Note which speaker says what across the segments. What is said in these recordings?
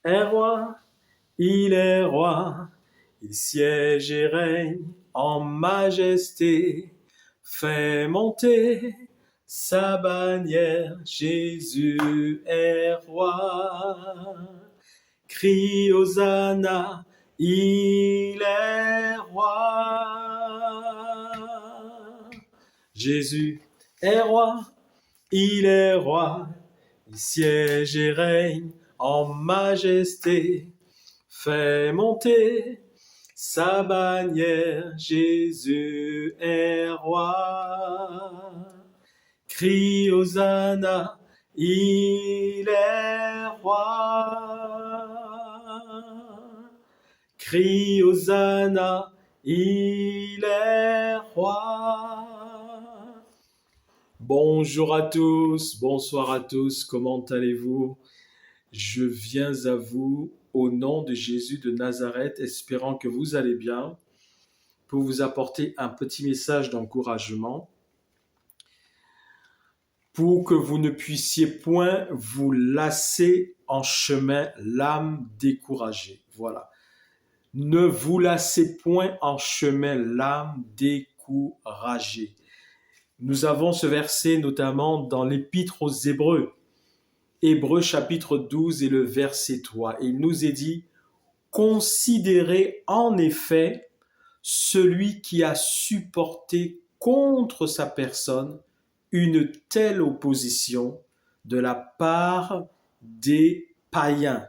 Speaker 1: est roi, il est roi, il siège et règne en majesté, fait monter sa bannière, Jésus est roi. Crie Hosanna, il est roi. Jésus est roi, il est roi, il siège et règne en majesté, fait monter sa bannière, Jésus est roi. Crie Hosanna, il est roi. Crie Hosanna, il est roi. Bonjour à tous, bonsoir à tous, comment allez-vous? Je viens à vous au nom de Jésus de Nazareth, espérant que vous allez bien, pour vous apporter un petit message d'encouragement, pour que vous ne puissiez point vous lasser en chemin l'âme découragée. Voilà. Ne vous lassez point en chemin l'âme découragée. Nous avons ce verset notamment dans l'Épître aux Hébreux. Hébreux chapitre 12 et le verset 3. Il nous est dit, « Considérez en effet celui qui a supporté contre sa personne une telle opposition de la part des païens,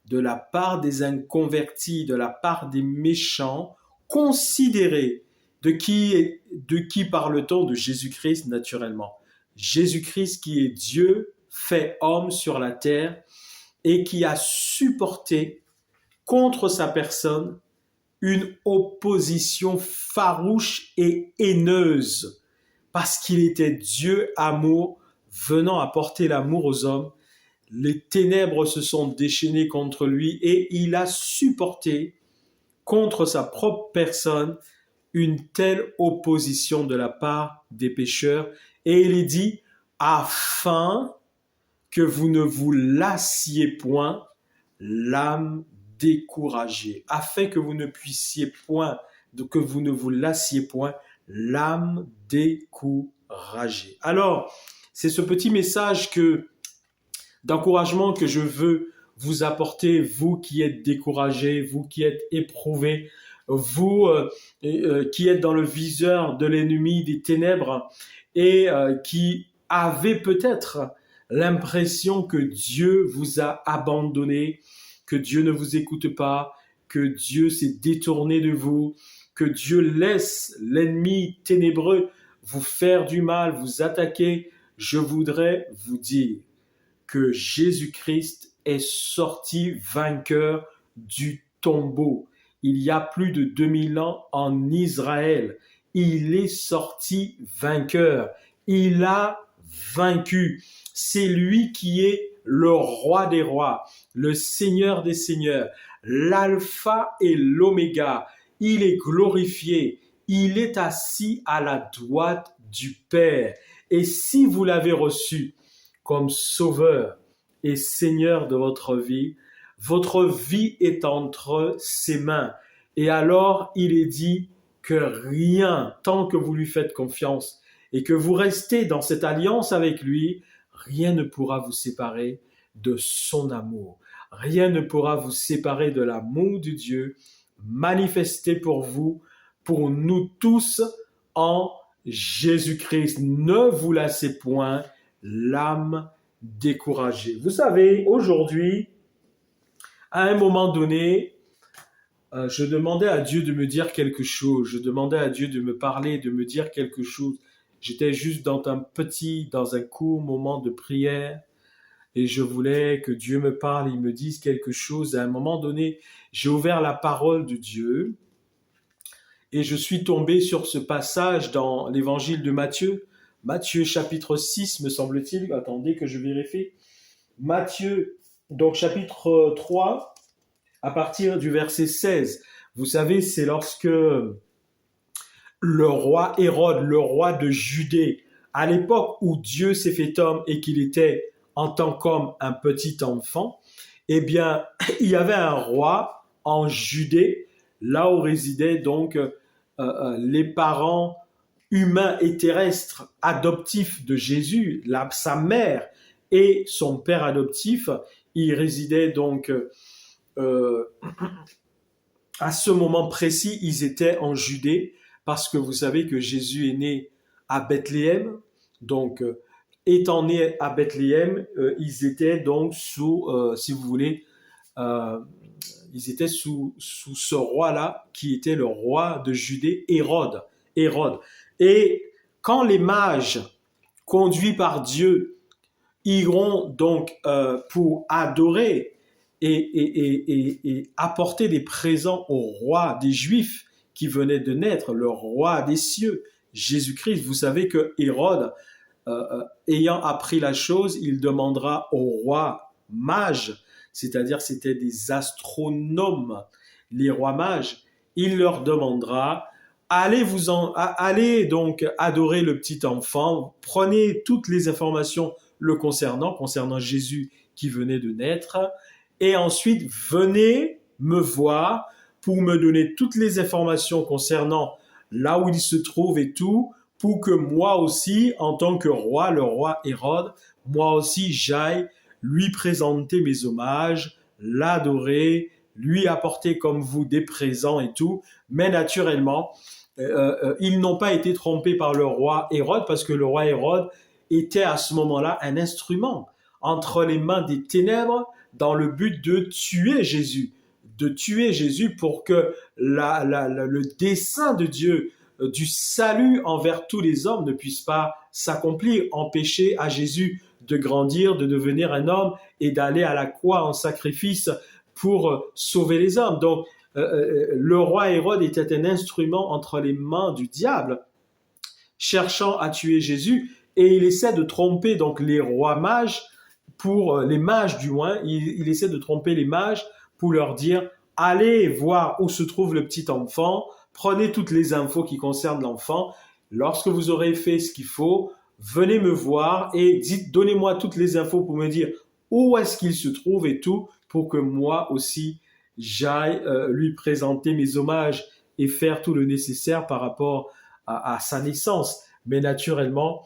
Speaker 1: de la part des inconvertis, de la part des méchants. Considérez de qui parle-t-on? De Jésus-Christ naturellement. Jésus-Christ qui est Dieu, fait homme sur la terre et qui a supporté contre sa personne une opposition farouche et haineuse parce qu'il était Dieu amour venant apporter l'amour aux hommes. Les ténèbres se sont déchaînées contre lui et il a supporté contre sa propre personne une telle opposition de la part des pécheurs. Et il est dit, afin que vous ne vous lassiez point l'âme découragée, afin que vous ne puissiez point, que vous ne vous lassiez point l'âme découragée. Alors, c'est ce petit message d'encouragement que je veux vous apporter, vous qui êtes découragés, vous qui êtes éprouvés, vous qui êtes dans le viseur de l'ennemi des ténèbres et qui avez peut-être l'impression que Dieu vous a abandonné, que Dieu ne vous écoute pas, que Dieu s'est détourné de vous, que Dieu laisse l'ennemi ténébreux vous faire du mal, vous attaquer. Je voudrais vous dire que Jésus-Christ est sorti vainqueur du tombeau. Il y a plus de 2000 ans en Israël. Il est sorti vainqueur. Il a vaincu. C'est lui qui est le roi des rois, le Seigneur des seigneurs, l'alpha et l'oméga. Il est glorifié. Il est assis à la droite du Père. Et si vous l'avez reçu comme sauveur et Seigneur de votre vie est entre ses mains. Et alors, il est dit que rien, tant que vous lui faites confiance et que vous restez dans cette alliance avec lui, rien ne pourra vous séparer de son amour. Rien ne pourra vous séparer de l'amour de Dieu manifesté pour vous, pour nous tous en Jésus-Christ. Ne vous lassez point l'âme découragée. Vous savez, aujourd'hui, à un moment donné, je demandais à Dieu de me dire quelque chose. Je demandais à Dieu de me parler, de me dire quelque chose. J'étais juste dans un court moment de prière et je voulais que Dieu me parle, il me dise quelque chose. À un moment donné, j'ai ouvert la parole de Dieu et je suis tombé sur ce passage dans l'évangile de Matthieu. Matthieu chapitre 6, me semble-t-il. Attendez que je vérifie. Matthieu, donc chapitre 3, à partir du verset 16. Vous savez, c'est lorsque le roi Hérode, le roi de Judée, à l'époque où Dieu s'est fait homme et qu'il était en tant qu'homme un petit enfant, eh bien, il y avait un roi en Judée, là où résidaient donc les parents humains et terrestres adoptifs de Jésus, sa mère et son père adoptif. Ils résidaient donc euh, à ce moment précis, ils étaient en Judée parce que vous savez que Jésus est né à Bethléem. Donc, étant né à Bethléem, ils étaient donc sous, si vous voulez, euh, ils étaient sous ce roi-là qui était le roi de Judée, Hérode. Hérode. Et quand les mages conduits par Dieu iront donc pour adorer et apporter des présents au roi des Juifs qui venait de naître, le roi des cieux, Jésus-Christ. Vous savez que Hérode, ayant appris la chose, il demandera au roi mage, c'est-à-dire c'était des astronomes, les rois mages, il leur demandera allez donc adorer le petit enfant, prenez toutes les informations le concernant Jésus qui venait de naître, et ensuite venez me voir pour me donner toutes les informations concernant là où il se trouve et tout, pour que moi aussi, en tant que roi, le roi Hérode, moi aussi j'aille lui présenter mes hommages, l'adorer, lui apporter comme vous des présents et tout. Mais naturellement, ils n'ont pas été trompés par le roi Hérode parce que le roi Hérode était à ce moment-là un instrument entre les mains des ténèbres dans le but de tuer Jésus pour que le dessein de Dieu du salut envers tous les hommes ne puisse pas s'accomplir, empêcher à Jésus de grandir, de devenir un homme et d'aller à la croix en sacrifice pour sauver les hommes. Donc, le roi Hérode était un instrument entre les mains du diable, cherchant à tuer Jésus, et il essaie de tromper donc les rois mages, pour les mages du moins, il essaie de tromper les mages pour leur dire allez voir où se trouve le petit enfant, prenez toutes les infos qui concernent l'enfant, lorsque vous aurez fait ce qu'il faut, venez me voir et donnez-moi toutes les infos pour me dire où est-ce qu'il se trouve et tout, pour que moi aussi j'aille lui présenter mes hommages et faire tout le nécessaire par rapport à sa naissance. Mais naturellement,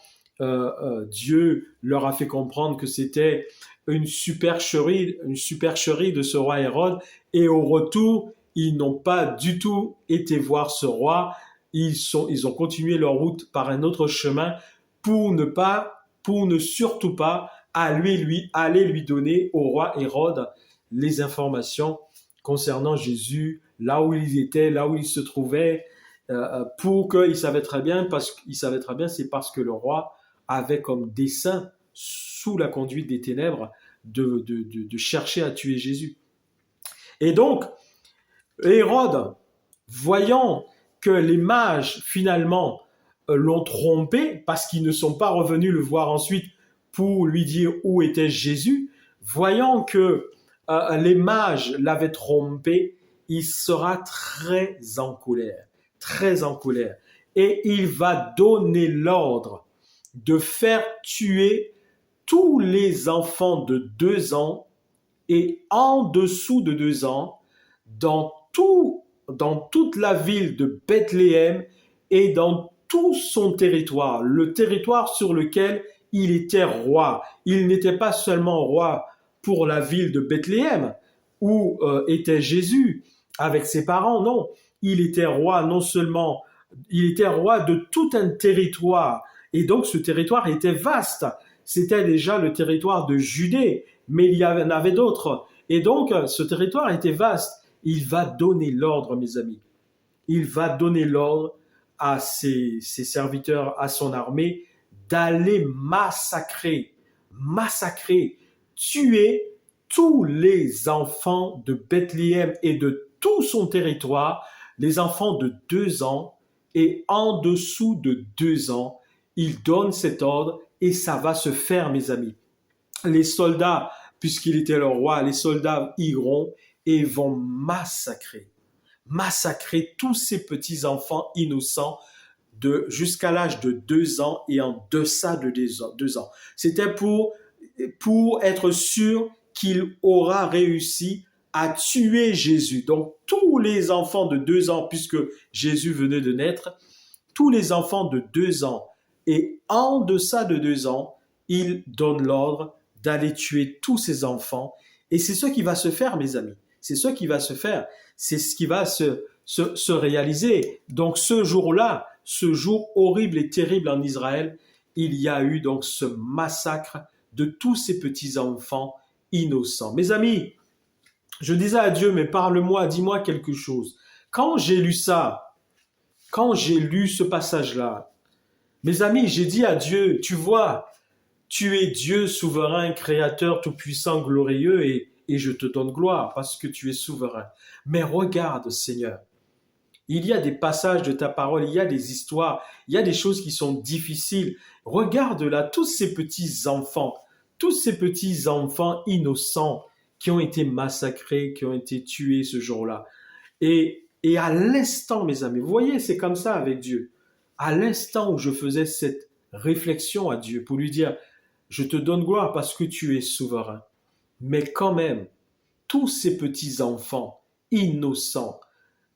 Speaker 1: Dieu leur a fait comprendre que c'était une supercherie de ce roi Hérode, et au retour, ils n'ont pas du tout été voir ce roi, ils ont continué leur route par un autre chemin pour ne surtout pas aller lui donner au roi Hérode les informations concernant Jésus, là où il était, là où il se trouvait, pour qu'il savait très bien, c'est parce que le roi avait comme dessein, sous la conduite des ténèbres, de chercher à tuer Jésus. Et donc, Hérode, voyant que les mages, finalement, l'ont trompé, parce qu'ils ne sont pas revenus le voir ensuite pour lui dire où était Jésus, voyant que les mages l'avaient trompé, il sera très en colère, très en colère. Et il va donner l'ordre de faire tuer tous les enfants de 2 ans et en dessous de 2 ans dans toute la ville de Bethléem et dans tout son territoire, le territoire sur lequel il était roi. Il n'était pas seulement roi pour la ville de Bethléem où était Jésus avec ses parents, non. Il était roi non seulement, il était roi de tout un territoire. Et donc ce territoire était vaste. C'était déjà le territoire de Judée, mais il y en avait d'autres. Et donc ce territoire était vaste. Il va donner l'ordre, mes amis. Il va donner l'ordre à ses serviteurs, à son armée, d'aller massacrer, tuer tous les enfants de Bethléem et de tout son territoire, les enfants de 2 ans et en dessous de 2 ans. Il donne cet ordre et ça va se faire, mes amis. Les soldats, puisqu'il était le roi, les soldats iront et vont massacrer tous ces petits enfants innocents jusqu'à l'âge de 2 ans et en deçà de 2 ans. C'était pour être sûr qu'il aura réussi à tuer Jésus. Donc tous les enfants de 2 ans, puisque Jésus venait de naître, tous les enfants de 2 ans et en deçà de 2 ans, il donne l'ordre d'aller tuer tous ces enfants. Et c'est ce qui va se faire, mes amis. C'est ce qui va se faire. C'est ce qui va se réaliser. Donc ce jour-là, ce jour horrible et terrible en Israël, il y a eu donc ce massacre de tous ces petits-enfants innocents. Mes amis, je disais à Dieu, mais parle-moi, dis-moi quelque chose. Quand j'ai lu ça, quand j'ai lu ce passage-là, mes amis, j'ai dit à Dieu, tu vois, tu es Dieu souverain, créateur, tout-puissant, glorieux, et je te donne gloire parce que tu es souverain. Mais regarde, Seigneur, il y a des passages de ta parole, il y a des histoires, il y a des choses qui sont difficiles. Regarde là, tous ces petits enfants innocents qui ont été massacrés, qui ont été tués ce jour-là. Et à l'instant, mes amis, vous voyez, c'est comme ça avec Dieu. À l'instant où je faisais cette réflexion à Dieu pour lui dire, je te donne gloire parce que tu es souverain. Mais quand même, tous ces petits enfants innocents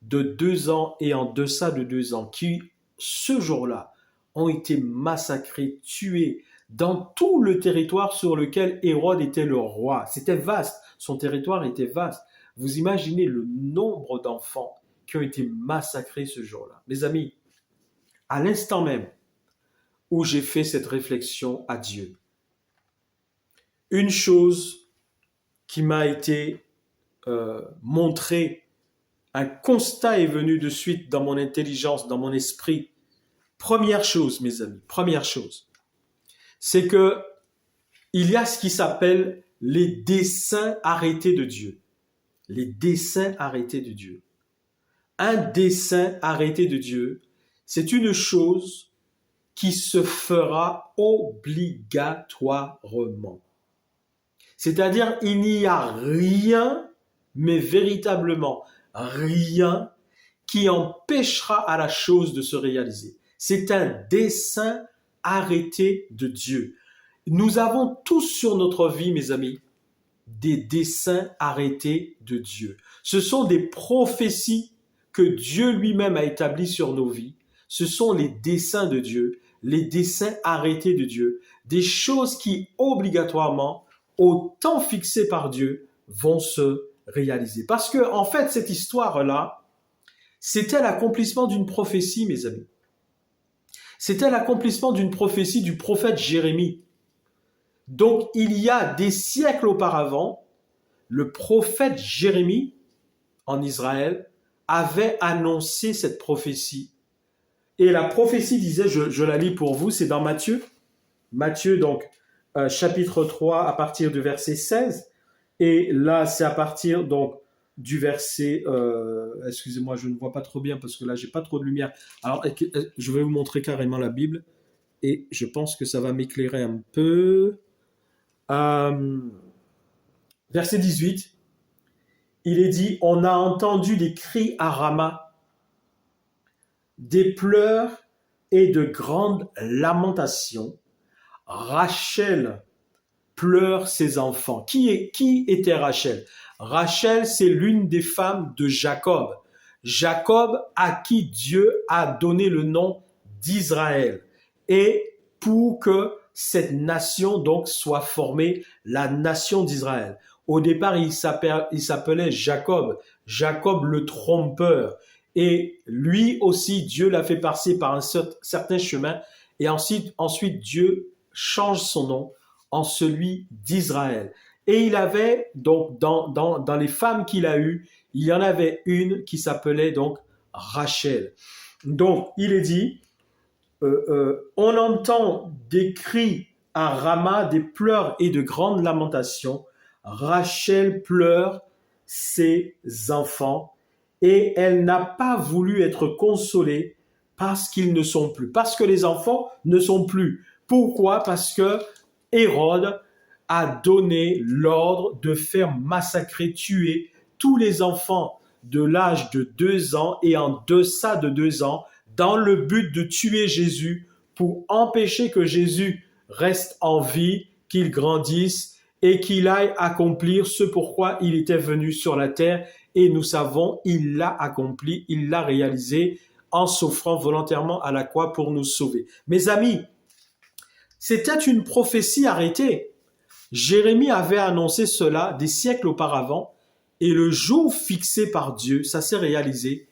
Speaker 1: de 2 ans et en deçà de 2 ans qui, ce jour-là, ont été massacrés, tués dans tout le territoire sur lequel Hérode était le roi. C'était vaste, son territoire était vaste. Vous imaginez le nombre d'enfants qui ont été massacrés ce jour-là. Mes amis, à l'instant même où j'ai fait cette réflexion à Dieu, une chose qui m'a été montrée, un constat est venu de suite dans mon intelligence, dans mon esprit. Première chose, mes amis, première chose, c'est que il y a ce qui s'appelle les desseins arrêtés de Dieu. Les desseins arrêtés de Dieu. Un dessein arrêté de Dieu, c'est une chose qui se fera obligatoirement. C'est-à-dire, il n'y a rien, mais véritablement rien, qui empêchera à la chose de se réaliser. C'est un dessein arrêté de Dieu. Nous avons tous sur notre vie, mes amis, des desseins arrêtés de Dieu. Ce sont des prophéties que Dieu lui-même a établies sur nos vies. Ce sont les desseins de Dieu, les desseins arrêtés de Dieu, des choses qui obligatoirement, au temps fixé par Dieu, vont se réaliser. Parce que, en fait, cette histoire-là, c'était l'accomplissement d'une prophétie, mes amis. C'était l'accomplissement d'une prophétie du prophète Jérémie. Donc, il y a des siècles auparavant, le prophète Jérémie, en Israël, avait annoncé cette prophétie. Et la prophétie disait, je la lis pour vous, c'est dans Matthieu. Matthieu, donc, chapitre 3, à partir du verset 16. Et là, c'est à partir, donc, du verset... excusez-moi, je ne vois pas trop bien parce que là, j'ai pas trop de lumière. Alors, je vais vous montrer carrément la Bible. Et je pense que ça va m'éclairer un peu. Verset 18. Il est dit, on a entendu des cris à Rama, des pleurs et de grandes lamentations. Rachel pleure ses enfants. Qui était Rachel? Rachel, c'est l'une des femmes de Jacob. Jacob à qui Dieu a donné le nom d'Israël. Et pour que cette nation donc soit formée, la nation d'Israël. Au départ, il s'appelait Jacob, Jacob le trompeur. Et lui aussi, Dieu l'a fait passer par un certain chemin. Et ensuite Dieu change son nom en celui d'Israël. Et il avait donc dans les femmes qu'il a eues, il y en avait une qui s'appelait donc Rachel. Donc il est dit, on entend des cris à Rama, des pleurs et de grandes lamentations. Rachel pleure ses enfants et elle n'a pas voulu être consolée parce qu'ils ne sont plus, parce que les enfants ne sont plus. Pourquoi? Parce que Hérode a donné l'ordre de faire massacrer, tuer tous les enfants de l'âge de 2 ans et en deçà de 2 ans dans le but de tuer Jésus pour empêcher que Jésus reste en vie, qu'il grandisse et qu'il aille accomplir ce pourquoi il était venu sur la terre. Et nous savons, il l'a accompli, il l'a réalisé en s'offrant volontairement à la croix pour nous sauver. Mes amis, c'était une prophétie arrêtée. Jérémie avait annoncé cela des siècles auparavant et le jour fixé par Dieu, ça s'est réalisé.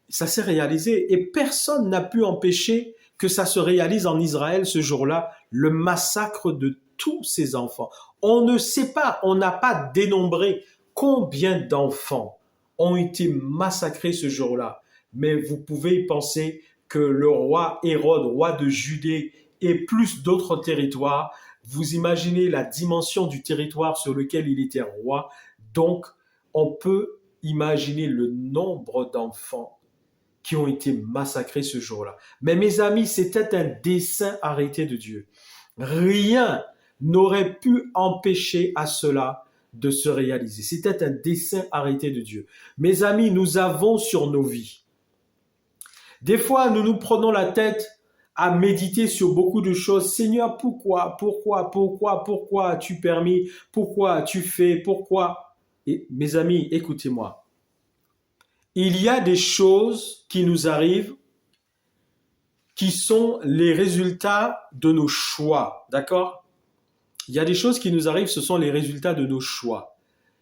Speaker 1: Ça s'est réalisé et personne n'a pu empêcher que ça se réalise en Israël ce jour-là, le massacre de tous ces enfants. On ne sait pas, on n'a pas dénombré combien d'enfants ont été massacrés ce jour-là. Mais vous pouvez y penser que le roi Hérode, roi de Judée, et plus d'autres territoires, vous imaginez la dimension du territoire sur lequel il était roi. Donc, on peut imaginer le nombre d'enfants qui ont été massacrés ce jour-là. Mais mes amis, c'était un dessein arrêté de Dieu. Rien n'aurait pu empêcher à cela de se réaliser. C'était un dessein arrêté de Dieu. Mes amis, nous avons sur nos vies. Des fois, nous nous prenons la tête à méditer sur beaucoup de choses. Seigneur, pourquoi as-tu permis? Pourquoi as-tu fait? Pourquoi? Et mes amis, écoutez-moi. Il y a des choses qui nous arrivent qui sont les résultats de nos choix, d'accord? Il y a des choses qui nous arrivent, ce sont les résultats de nos choix,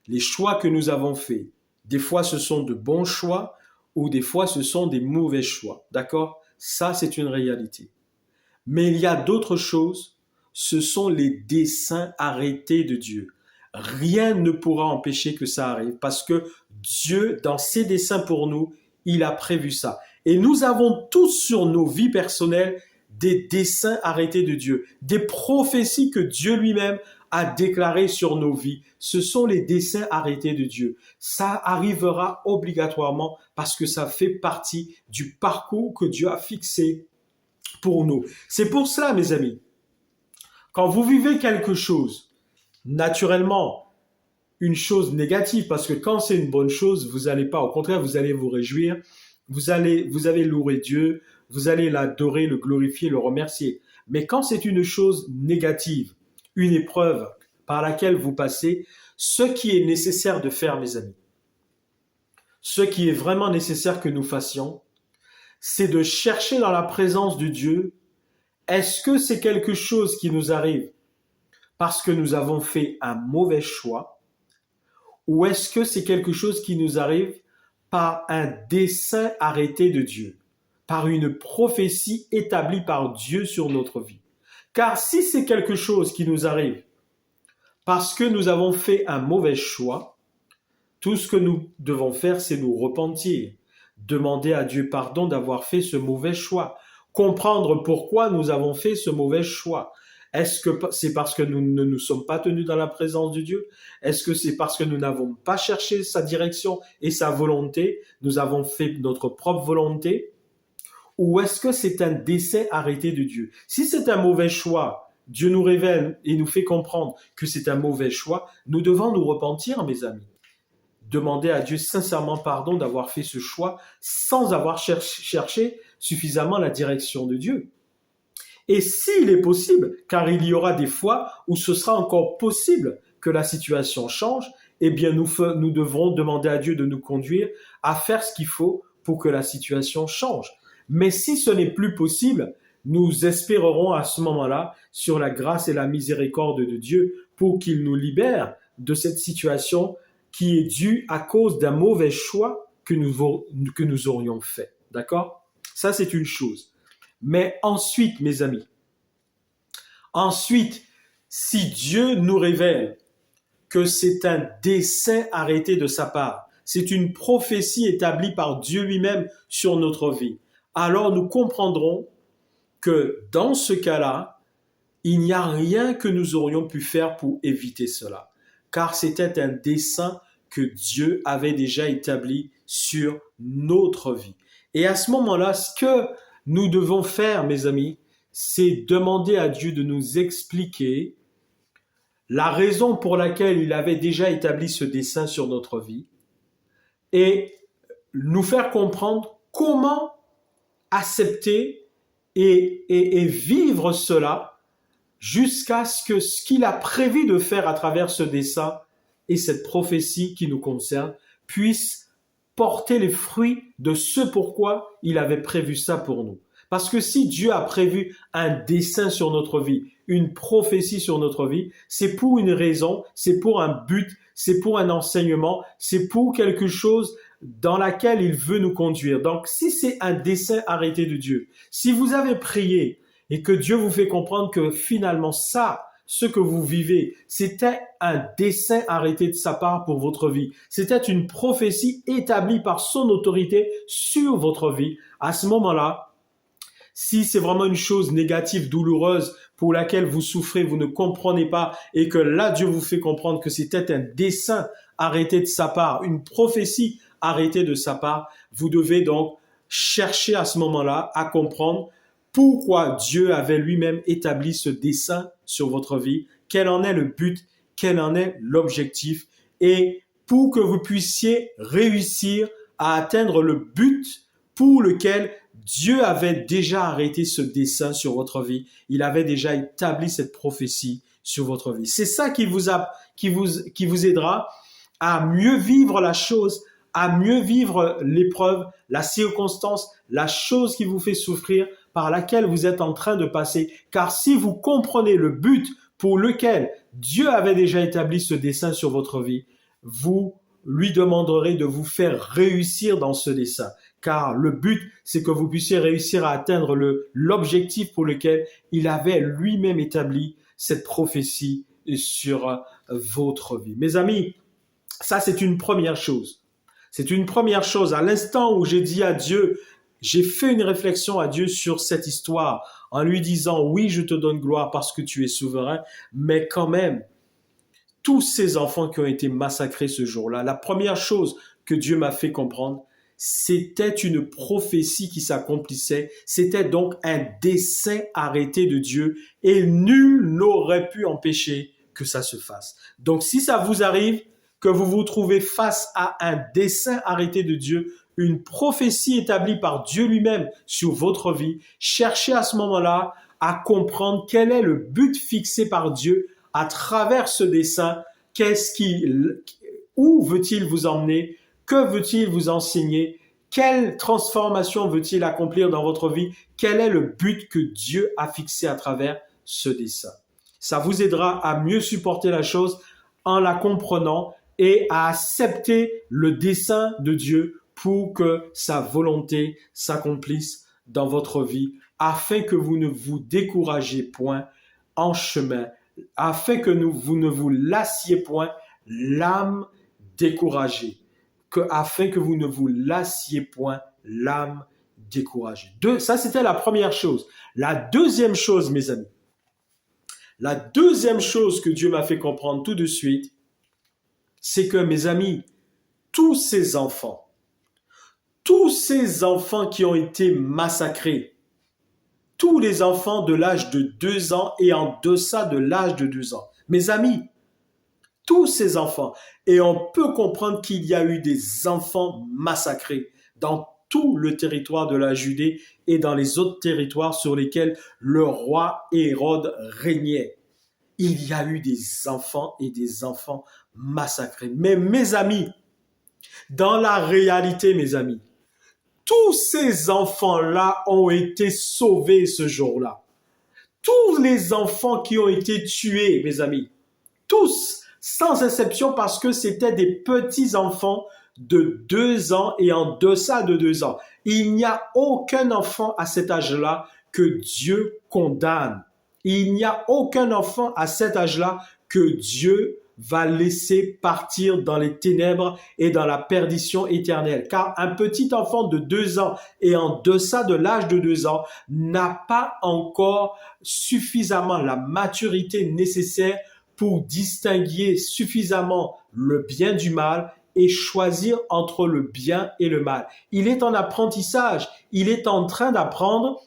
Speaker 1: les choix que nous avons faits. Des fois, ce sont de bons choix ou des fois, ce sont des mauvais choix, d'accord? Ça, c'est une réalité. Mais il y a d'autres choses, ce sont les desseins arrêtés de Dieu. Rien ne pourra empêcher que ça arrive parce que Dieu, dans ses desseins pour nous, il a prévu ça. Et nous avons tous sur nos vies personnelles des desseins arrêtés de Dieu, des prophéties que Dieu lui-même a déclarées sur nos vies. Ce sont les desseins arrêtés de Dieu. Ça arrivera obligatoirement parce que ça fait partie du parcours que Dieu a fixé pour nous. C'est pour cela, mes amis, quand vous vivez quelque chose, naturellement, une chose négative, parce que quand c'est une bonne chose, vous n'allez pas, au contraire, vous allez vous réjouir, vous allez louer Dieu, vous allez l'adorer, le glorifier, le remercier. Mais quand c'est une chose négative, une épreuve par laquelle vous passez, ce qui est nécessaire de faire, mes amis, ce qui est vraiment nécessaire que nous fassions, c'est de chercher dans la présence de Dieu, est-ce que c'est quelque chose qui nous arrive parce que nous avons fait un mauvais choix? Ou est-ce que c'est quelque chose qui nous arrive par un dessein arrêté de Dieu, par une prophétie établie par Dieu sur notre vie? Car si c'est quelque chose qui nous arrive parce que nous avons fait un mauvais choix, tout ce que nous devons faire, c'est nous repentir, demander à Dieu pardon d'avoir fait ce mauvais choix, comprendre pourquoi nous avons fait ce mauvais choix. Est-ce que c'est parce que nous ne nous sommes pas tenus dans la présence de Dieu? Est-ce que c'est parce que nous n'avons pas cherché sa direction et sa volonté? Nous avons fait notre propre volonté? Ou est-ce que c'est un dessein arrêté de Dieu? Si c'est un mauvais choix, Dieu nous révèle et nous fait comprendre que c'est un mauvais choix, nous devons nous repentir, mes amis. Demander à Dieu sincèrement pardon d'avoir fait ce choix sans avoir cherché suffisamment la direction de Dieu. Et s'il est possible, car il y aura des fois où ce sera encore possible que la situation change, eh bien nous devrons demander à Dieu de nous conduire à faire ce qu'il faut pour que la situation change. Mais si ce n'est plus possible, nous espérerons à ce moment-là sur la grâce et la miséricorde de Dieu pour qu'il nous libère de cette situation qui est due à cause d'un mauvais choix que nous aurions fait. D'accord? Ça, c'est une chose. Mais ensuite, mes amis, si Dieu nous révèle que c'est un dessein arrêté de sa part, c'est une prophétie établie par Dieu lui-même sur notre vie, alors nous comprendrons que dans ce cas-là, il n'y a rien que nous aurions pu faire pour éviter cela, car c'était un dessein que Dieu avait déjà établi sur notre vie. Et à ce moment-là, ce que nous devons faire, mes amis, c'est demander à Dieu de nous expliquer la raison pour laquelle il avait déjà établi ce dessein sur notre vie et nous faire comprendre comment accepter et vivre cela jusqu'à ce que ce qu'il a prévu de faire à travers ce dessein et cette prophétie qui nous concerne puisse porter les fruits de ce pourquoi il avait prévu ça pour nous. Parce que si Dieu a prévu un dessein sur notre vie, une prophétie sur notre vie, c'est pour une raison, c'est pour un but, c'est pour un enseignement, c'est pour quelque chose dans laquelle il veut nous conduire. Donc, si c'est un dessein arrêté de Dieu, si vous avez prié et que Dieu vous fait comprendre que finalement ça, ce que vous vivez, c'était un dessein arrêté de sa part pour votre vie. C'était une prophétie établie par son autorité sur votre vie. À ce moment-là, si c'est vraiment une chose négative, douloureuse, pour laquelle vous souffrez, vous ne comprenez pas, et que là, Dieu vous fait comprendre que c'était un dessein arrêté de sa part, une prophétie arrêtée de sa part, vous devez donc chercher à ce moment-là à comprendre pourquoi Dieu avait lui-même établi ce dessein sur votre vie, quel en est le but, quel en est l'objectif, et pour que vous puissiez réussir à atteindre le but pour lequel Dieu avait déjà arrêté ce dessein sur votre vie. Il avait déjà établi cette prophétie sur votre vie. C'est ça qui vous aidera à mieux vivre la chose, à mieux vivre l'épreuve, la circonstance, la chose qui vous fait souffrir, par laquelle vous êtes en train de passer. Car si vous comprenez le but pour lequel Dieu avait déjà établi ce dessein sur votre vie, vous lui demanderez de vous faire réussir dans ce dessein. Car le but, c'est que vous puissiez réussir à atteindre l'objectif pour lequel il avait lui-même établi cette prophétie sur votre vie. Mes amis, ça c'est une première chose. C'est une première chose. À l'instant où j'ai dit à Dieu, j'ai fait une réflexion à Dieu sur cette histoire en lui disant, oui, je te donne gloire parce que tu es souverain, mais quand même, tous ces enfants qui ont été massacrés ce jour-là, la première chose que Dieu m'a fait comprendre, c'était une prophétie qui s'accomplissait. C'était donc un dessein arrêté de Dieu et nul n'aurait pu empêcher que ça se fasse. Donc, si ça vous arrive, que vous vous trouvez face à un dessein arrêté de Dieu, une prophétie établie par Dieu lui-même sur votre vie, cherchez à ce moment-là à comprendre quel est le but fixé par Dieu à travers ce dessein. Où veut-il vous emmener? Que veut-il vous enseigner? Quelle transformation veut-il accomplir dans votre vie? Quel est le but que Dieu a fixé à travers ce dessein? Ça vous aidera à mieux supporter la chose en la comprenant et à accepter le dessein de Dieu pour que sa volonté s'accomplisse dans votre vie, afin que vous ne vous découragiez point en chemin, afin que vous ne vous lassiez point l'âme découragée. Afin que vous ne vous lassiez point l'âme découragée. Ça, c'était la première chose. La deuxième chose, mes amis, la deuxième chose que Dieu m'a fait comprendre tout de suite, c'est que, mes amis, tous ces enfants qui ont été massacrés, tous les enfants de l'âge de 2 ans et en deçà de l'âge de 2 ans, mes amis, tous ces enfants. Et on peut comprendre qu'il y a eu des enfants massacrés dans tout le territoire de la Judée et dans les autres territoires sur lesquels le roi Hérode régnait. Il y a eu des enfants et des enfants massacrés. Mais mes amis, dans la réalité, mes amis, tous ces enfants-là ont été sauvés ce jour-là. Tous les enfants qui ont été tués, mes amis, tous, sans exception, parce que c'était des petits enfants de 2 ans et en deçà de 2 ans. Il n'y a aucun enfant à cet âge-là que Dieu condamne. Il n'y a aucun enfant à cet âge-là que Dieu va laisser partir dans les ténèbres et dans la perdition éternelle. Car un petit enfant de 2 ans et en deçà de l'âge de 2 ans n'a pas encore suffisamment la maturité nécessaire pour distinguer suffisamment le bien du mal et choisir entre le bien et le mal. Il est en apprentissage, il est en train d'apprendre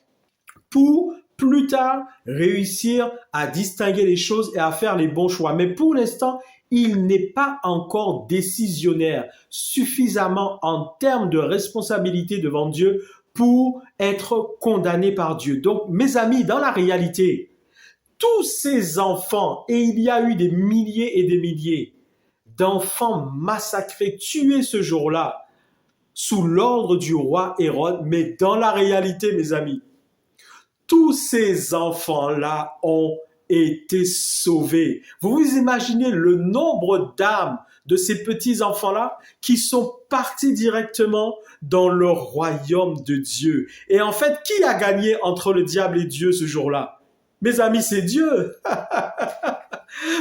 Speaker 1: pour plus tard réussir à distinguer les choses et à faire les bons choix. Mais pour l'instant, il n'est pas encore décisionnaire suffisamment en termes de responsabilité devant Dieu pour être condamné par Dieu. Donc, mes amis, dans la réalité, tous ces enfants, et il y a eu des milliers et des milliers d'enfants massacrés, tués ce jour-là, sous l'ordre du roi Hérode, mais dans la réalité, mes amis, tous ces enfants-là ont été sauvés. Vous vous imaginez le nombre d'âmes de ces petits enfants-là qui sont partis directement dans le royaume de Dieu. Et en fait, qui a gagné entre le diable et Dieu ce jour-là? Mes amis, c'est Dieu.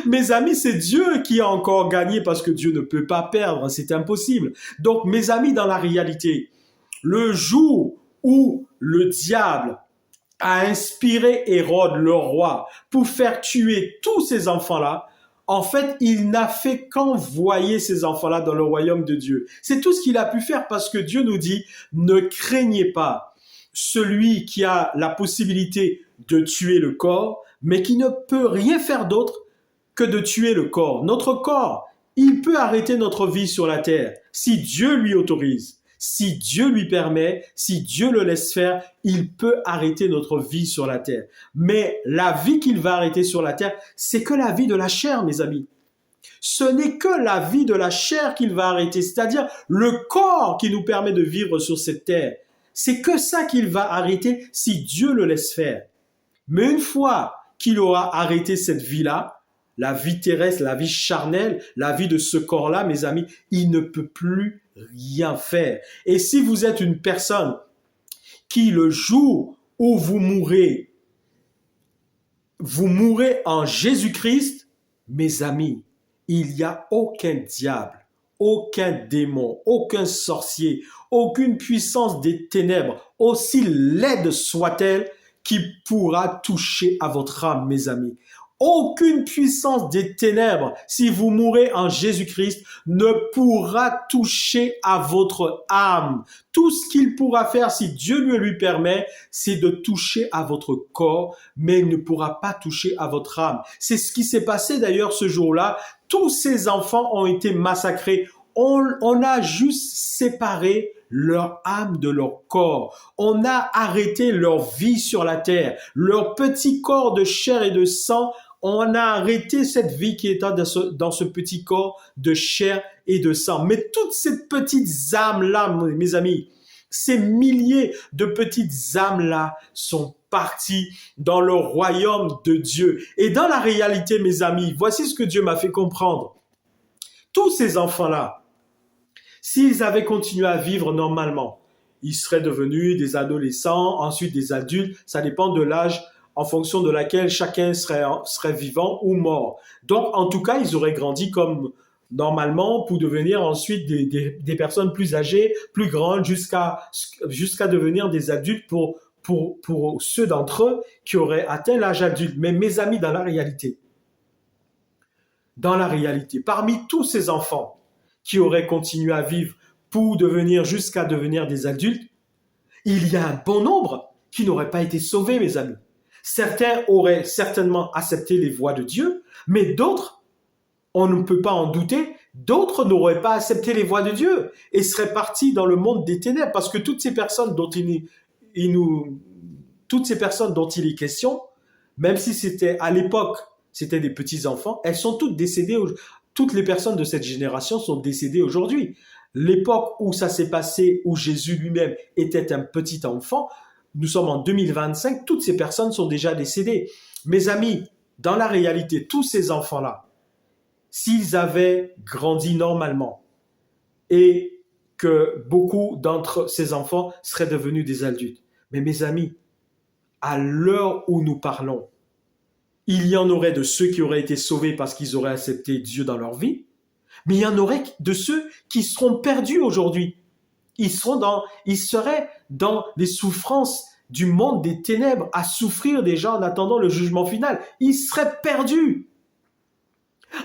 Speaker 1: Mes amis, c'est Dieu qui a encore gagné parce que Dieu ne peut pas perdre, c'est impossible. Donc, mes amis, dans la réalité, le jour où le diable a inspiré Hérode, le roi, pour faire tuer tous ces enfants-là, en fait, il n'a fait qu'envoyer ces enfants-là dans le royaume de Dieu. C'est tout ce qu'il a pu faire parce que Dieu nous dit, ne craignez pas celui qui a la possibilité de tuer le corps, mais qui ne peut rien faire d'autre que de tuer le corps. Notre corps, il peut arrêter notre vie sur la terre si Dieu lui autorise. Si Dieu lui permet, si Dieu le laisse faire, il peut arrêter notre vie sur la terre. Mais la vie qu'il va arrêter sur la terre, c'est que la vie de la chair, mes amis. Ce n'est que la vie de la chair qu'il va arrêter, c'est-à-dire le corps qui nous permet de vivre sur cette terre. C'est que ça qu'il va arrêter si Dieu le laisse faire. Mais une fois qu'il aura arrêté cette vie-là, la vie terrestre, la vie charnelle, la vie de ce corps-là, mes amis, il ne peut plus rien faire. Et si vous êtes une personne qui, le jour où vous mourrez en Jésus-Christ, mes amis, il n'y a aucun diable, aucun démon, aucun sorcier, aucune puissance des ténèbres, aussi laide soit-elle, qui pourra toucher à votre âme, mes amis. Aucune puissance des ténèbres, si vous mourrez en Jésus-Christ, ne pourra toucher à votre âme. Tout ce qu'il pourra faire, si Dieu lui permet, c'est de toucher à votre corps, mais il ne pourra pas toucher à votre âme. C'est ce qui s'est passé d'ailleurs ce jour-là. Tous ces enfants ont été massacrés. On a juste séparé leur âme de leur corps. On a arrêté leur vie sur la terre. Leur petit corps de chair et de sang, on a arrêté cette vie qui était dans ce petit corps de chair et de sang. Mais toutes ces petites âmes-là, mes amis, ces milliers de petites âmes-là sont parties dans le royaume de Dieu. Et dans la réalité, mes amis, voici ce que Dieu m'a fait comprendre. Tous ces enfants-là, s'ils avaient continué à vivre normalement, ils seraient devenus des adolescents, ensuite des adultes, ça dépend de l'âge en fonction de laquelle chacun serait vivant ou mort. Donc, en tout cas, ils auraient grandi comme normalement pour devenir ensuite des personnes plus âgées, plus grandes, jusqu'à devenir des adultes pour ceux d'entre eux qui auraient atteint l'âge adulte. Mais mes amis, dans la réalité, parmi tous ces enfants qui auraient continué à vivre jusqu'à devenir des adultes, il y a un bon nombre qui n'auraient pas été sauvés, mes amis. Certains auraient certainement accepté les voies de Dieu, mais d'autres, on ne peut pas en douter, d'autres n'auraient pas accepté les voies de Dieu et seraient partis dans le monde des ténèbres, parce que toutes ces personnes dont il est question, même si c'était à l'époque, c'était des petits-enfants, elles sont toutes décédées. Toutes les personnes de cette génération sont décédées aujourd'hui. L'époque où ça s'est passé, où Jésus lui-même était un petit enfant, nous sommes en 2025, toutes ces personnes sont déjà décédées. Mes amis, dans la réalité, tous ces enfants-là, s'ils avaient grandi normalement et que beaucoup d'entre ces enfants seraient devenus des adultes. Mais mes amis, à l'heure où nous parlons, il y en aurait de ceux qui auraient été sauvés parce qu'ils auraient accepté Dieu dans leur vie, mais il y en aurait de ceux qui seront perdus aujourd'hui. Ils seraient dans les souffrances du monde des ténèbres, à souffrir déjà en attendant le jugement final. Ils seraient perdus.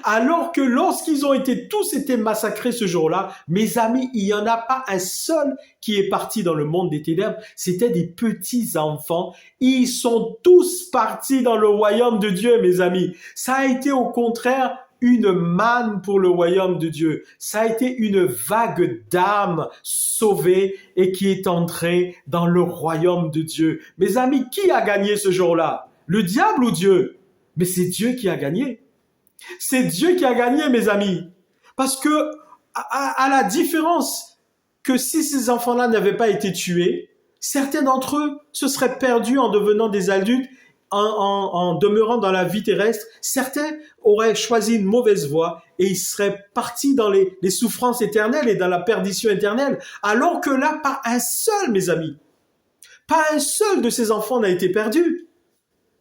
Speaker 1: Alors que lorsqu'ils ont tous été massacrés ce jour-là, mes amis, il n'y en a pas un seul qui est parti dans le monde des ténèbres. C'était des petits enfants. Ils sont tous partis dans le royaume de Dieu, mes amis. Ça a été au contraire une manne pour le royaume de Dieu. Ça a été une vague d'âmes sauvées et qui est entrée dans le royaume de Dieu. Mes amis, qui a gagné ce jour-là? Le diable ou Dieu? Mais c'est Dieu qui a gagné. C'est Dieu qui a gagné, mes amis. Parce que, à la différence que si ces enfants-là n'avaient pas été tués, certains d'entre eux se seraient perdus en devenant des adultes, en demeurant dans la vie terrestre. Certains auraient choisi une mauvaise voie et ils seraient partis dans les souffrances éternelles et dans la perdition éternelle. Alors que là, pas un seul, mes amis, pas un seul de ces enfants n'a été perdu.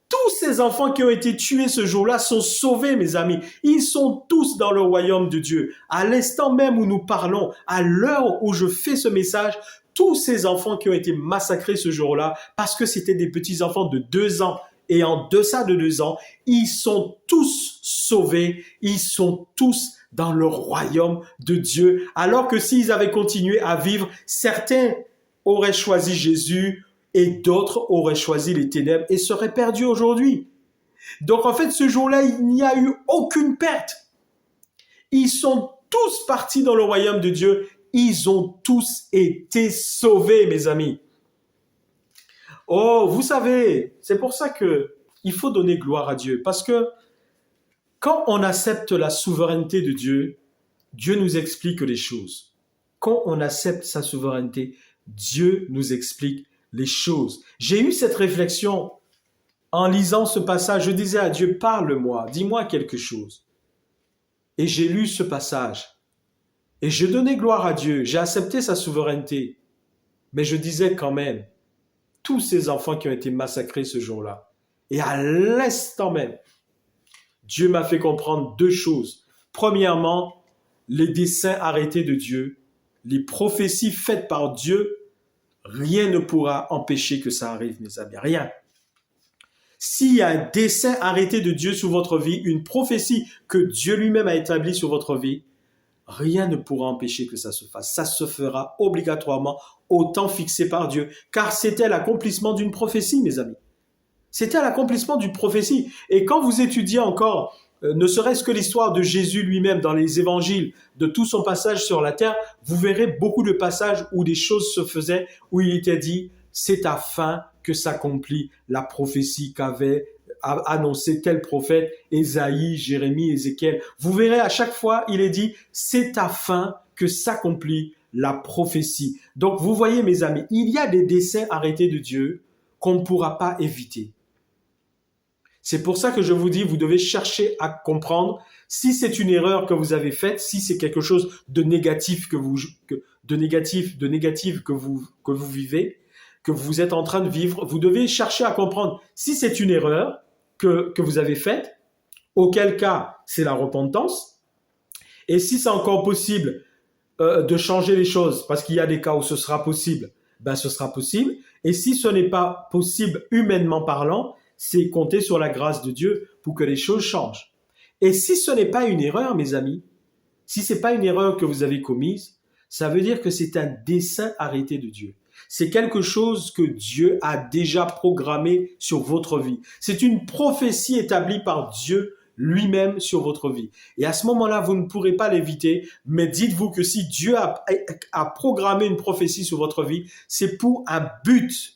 Speaker 1: Tous ces enfants qui ont été tués ce jour-là sont sauvés, mes amis. Ils sont tous dans le royaume de Dieu. À l'instant même où nous parlons, à l'heure où je fais ce message, tous ces enfants qui ont été massacrés ce jour-là, parce que c'était des petits-enfants de 2 ans et en deçà de 2 ans, ils sont tous sauvés. Ils sont tous dans le royaume de Dieu. Alors que s'ils avaient continué à vivre, certains auraient choisi Jésus, et d'autres auraient choisi les ténèbres et seraient perdus aujourd'hui. Donc en fait, ce jour-là, il n'y a eu aucune perte. Ils sont tous partis dans le royaume de Dieu. Ils ont tous été sauvés, mes amis. Oh, vous savez, c'est pour ça que il faut donner gloire à Dieu. Parce que quand on accepte la souveraineté de Dieu, Dieu nous explique les choses. Quand on accepte sa souveraineté, Dieu nous explique les choses. J'ai eu cette réflexion en lisant ce passage. Je disais à Dieu, parle-moi, dis-moi quelque chose. Et j'ai lu ce passage. Et je donnais gloire à Dieu. J'ai accepté sa souveraineté. Mais je disais quand même, tous ces enfants qui ont été massacrés ce jour-là, et à l'instant même, Dieu m'a fait comprendre 2 choses. Premièrement, les desseins arrêtés de Dieu, les prophéties faites par Dieu, rien ne pourra empêcher que ça arrive, mes amis. Rien. S'il y a un dessein arrêté de Dieu sur votre vie, une prophétie que Dieu lui-même a établie sur votre vie, rien ne pourra empêcher que ça se fasse. Ça se fera obligatoirement au temps fixé par Dieu, car c'était l'accomplissement d'une prophétie, mes amis. C'était l'accomplissement d'une prophétie. Et quand vous étudiez encore, ne serait-ce que l'histoire de Jésus lui-même dans les évangiles, de tout son passage sur la terre, vous verrez beaucoup de passages où des choses se faisaient, où il était dit, c'est afin que s'accomplit la prophétie qu'avait annoncé tel prophète, Ésaïe, Jérémie, Ézéchiel. Vous verrez à chaque fois, il est dit, c'est afin que s'accomplit la prophétie. Donc vous voyez mes amis, il y a des desseins arrêtés de Dieu qu'on ne pourra pas éviter. C'est pour ça que je vous dis, vous devez chercher à comprendre si c'est une erreur que vous avez faite, si c'est quelque chose de négatif que vous vivez, que vous êtes en train de vivre. Vous devez chercher à comprendre si c'est une erreur que vous avez faite, auquel cas c'est la repentance. Et si c'est encore possible de changer les choses, parce qu'il y a des cas où ce sera possible, ben ce sera possible. Et si ce n'est pas possible humainement parlant, c'est compter sur la grâce de Dieu pour que les choses changent. Et si ce n'est pas une erreur, mes amis, si ce n'est pas une erreur que vous avez commise, ça veut dire que c'est un dessein arrêté de Dieu. C'est quelque chose que Dieu a déjà programmé sur votre vie. C'est une prophétie établie par Dieu lui-même sur votre vie. Et à ce moment-là, vous ne pourrez pas l'éviter, mais dites-vous que si Dieu a programmé une prophétie sur votre vie, c'est pour un but.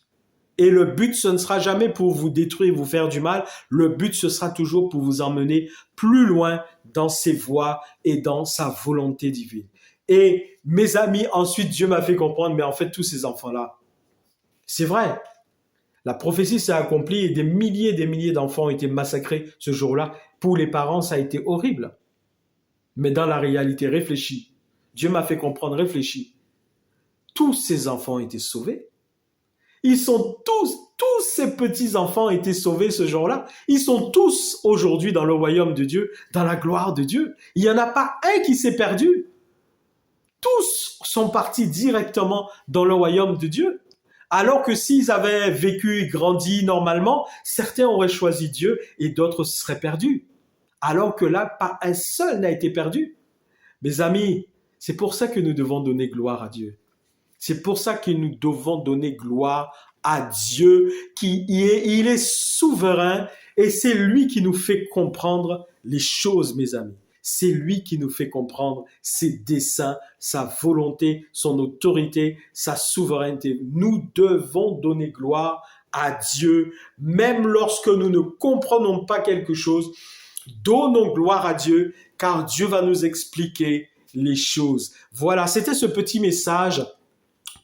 Speaker 1: Et le but, ce ne sera jamais pour vous détruire, vous faire du mal. Le but, ce sera toujours pour vous emmener plus loin dans ses voies et dans sa volonté divine. Et mes amis, ensuite, Dieu m'a fait comprendre, mais en fait, tous ces enfants-là, c'est vrai. La prophétie s'est accomplie et des milliers d'enfants ont été massacrés ce jour-là. Pour les parents, ça a été horrible. Mais dans la réalité, réfléchis. Dieu m'a fait comprendre, réfléchis. Tous ces enfants ont été sauvés. Ils sont tous ces petits-enfants ont été sauvés ce jour-là. Ils sont tous aujourd'hui dans le royaume de Dieu, dans la gloire de Dieu. Il n'y en a pas un qui s'est perdu. Tous sont partis directement dans le royaume de Dieu. Alors que s'ils avaient vécu et grandi normalement, certains auraient choisi Dieu et d'autres seraient perdus. Alors que là, pas un seul n'a été perdu. Mes amis, c'est pour ça que nous devons donner gloire à Dieu. C'est pour ça que nous devons donner gloire à Dieu, il est souverain et c'est lui qui nous fait comprendre les choses, mes amis. C'est lui qui nous fait comprendre ses desseins, sa volonté, son autorité, sa souveraineté. Nous devons donner gloire à Dieu, même lorsque nous ne comprenons pas quelque chose. Donnons gloire à Dieu, car Dieu va nous expliquer les choses. Voilà, c'était ce petit message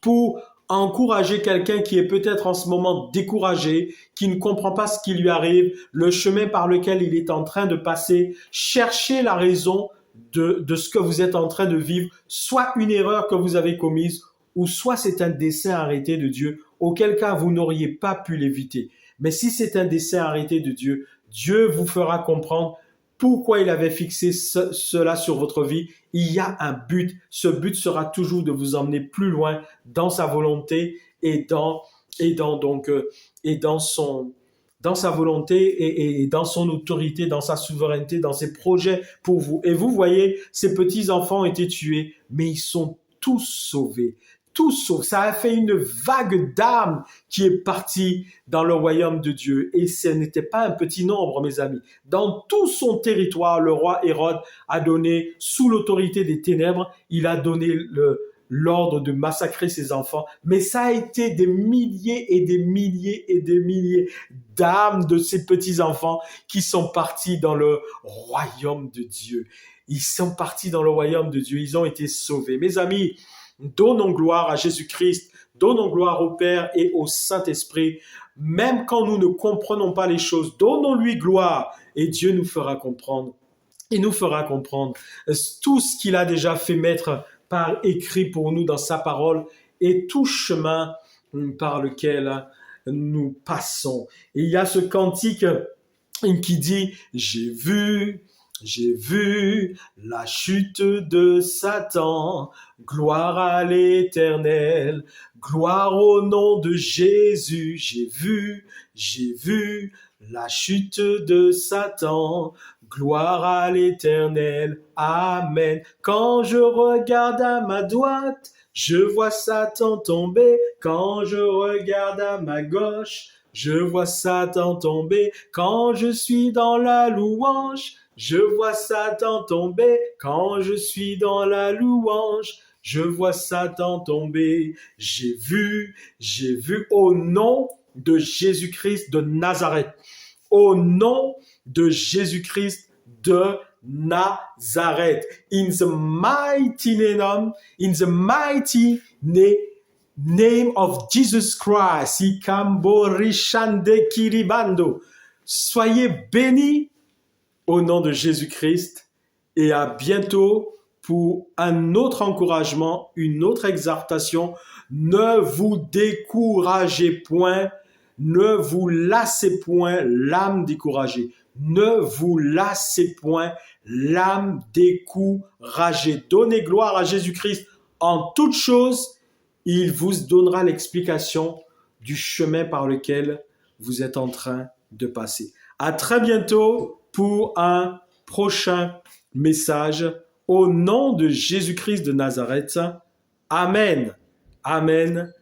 Speaker 1: pour encourager quelqu'un qui est peut-être en ce moment découragé, qui ne comprend pas ce qui lui arrive, le chemin par lequel il est en train de passer. Cherchez la raison de ce que vous êtes en train de vivre, soit une erreur que vous avez commise, ou soit c'est un dessein arrêté de Dieu, auquel cas vous n'auriez pas pu l'éviter. Mais si c'est un dessein arrêté de Dieu, Dieu vous fera comprendre pourquoi il avait fixé cela sur votre vie. Il y a un but. Ce but sera toujours de vous emmener plus loin dans sa volonté et dans sa volonté et dans son autorité, dans sa souveraineté, dans ses projets pour vous. Et vous voyez, ces petits enfants ont été tués, mais ils sont tous sauvés. Tous saufs. Ça a fait une vague d'âmes qui est partie dans le royaume de Dieu. Et ce n'était pas un petit nombre, mes amis. Dans tout son territoire, le roi Hérode a donné, sous l'autorité des ténèbres, il a donné l'ordre de massacrer ses enfants. Mais ça a été des milliers et des milliers et des milliers d'âmes de ces petits-enfants qui sont partis dans le royaume de Dieu. Ils sont partis dans le royaume de Dieu. Ils ont été sauvés. Mes amis, donnons gloire à Jésus-Christ, donnons gloire au Père et au Saint-Esprit. Même quand nous ne comprenons pas les choses, donnons-lui gloire et Dieu nous fera comprendre. Il nous fera comprendre tout ce qu'il a déjà fait mettre par écrit pour nous dans sa parole et tout chemin par lequel nous passons. Et il y a ce cantique qui dit « J'ai vu la chute de Satan, gloire à l'Éternel, gloire au nom de Jésus. J'ai vu la chute de Satan, gloire à l'Éternel. Amen. Quand je regarde à ma droite, je vois Satan tomber. Quand je regarde à ma gauche, je vois Satan tomber. Quand je suis dans la louange, je vois Satan tomber. Quand je suis dans la louange, je vois Satan tomber. J'ai vu au nom de Jésus-Christ de Nazareth. Au nom de Jésus-Christ de Nazareth. In the mighty name of Jesus Christ. Ikamborishande kiribando. Soyez bénis au nom de Jésus-Christ et à bientôt pour un autre encouragement, une autre exhortation. Ne vous découragez point, ne vous lassez point, l'âme découragée. Ne vous lassez point, l'âme découragée. Donnez gloire à Jésus-Christ en toutes choses. Il vous donnera l'explication du chemin par lequel vous êtes en train de passer. À très bientôt pour un prochain message. Au nom de Jésus-Christ de Nazareth. Amen. Amen.